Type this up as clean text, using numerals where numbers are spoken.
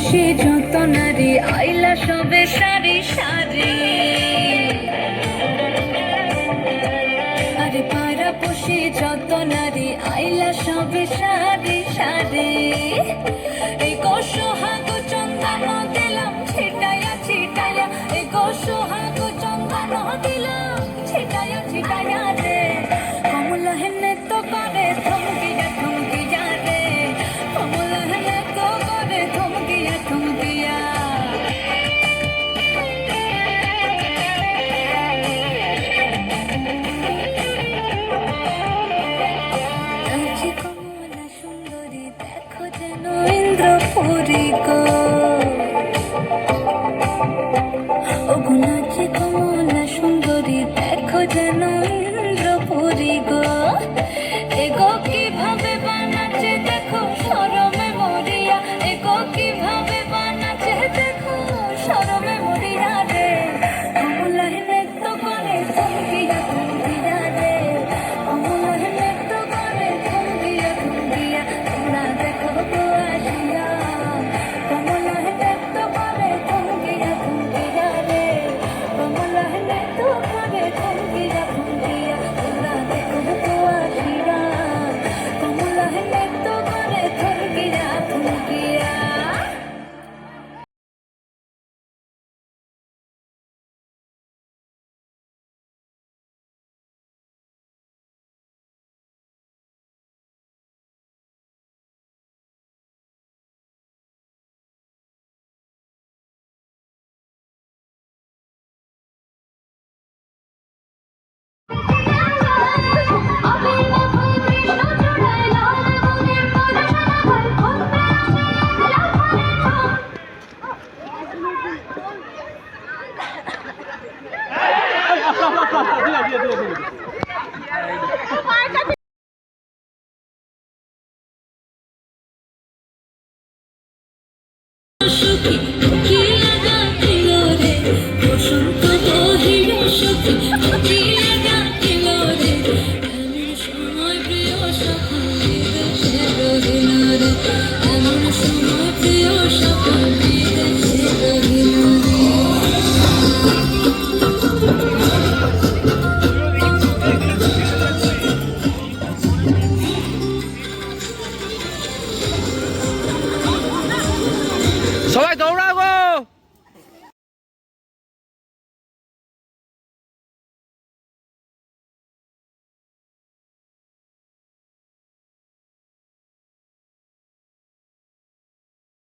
সে যত নারী আইলা সবে সারি সারি, আরে পাড়া পশে যত নারী আইলা সবে সারি সারি। এই সোহাগ চন্দন দিলাম ছিটাইয়া ছিটাইয়া, এই সোহাগ চন্দন দিলাম ছিটাইয়া ছিটাইয়া রে। কমলা হেনে তো করে থমকিয়া থমকিয়া রে, কমলা হেনে তো করে থমকিয়া থমকিয়া। কমলা সুন্দরী দেখো যেন ইন্দ্রপুরী গো, ওগো নাচে কমলা সুন্দরী দেখো যেন ইন্দ্রপুরী গো। এগো কিভাবে বানাচ্ছে দেখো শরমে মরিয়া, এগো কিভাবে বানাচ্ছে দেখো শরমে মরিয়া রে। কমলা হেনে তো করে থমকিয়া থমকিয়া রে, কমলা হেনে তো করে থমকিয়া থমকিয়া। তোমরা দেখো গো আসিয়া, কমলা হেনে তো করে থমকিয়া থমকিয়া রে, কমলা হেনে তো করে থমকিয়া থমকিয়া। তোমরা দেখো গো আসিয়া, কমলা হেনে তো করে থমকিয়া থমকিয়া। সুখী কি লাগাছিল রে, বসন্ত বহিল সুখী কি লাগাছিল রে। এমন সময় প্রিয় সকল বিদেশে রহিল রে, এমন সময় প্রিয় সকল বিদেশে রহিল রে। সবাই দৌড়া।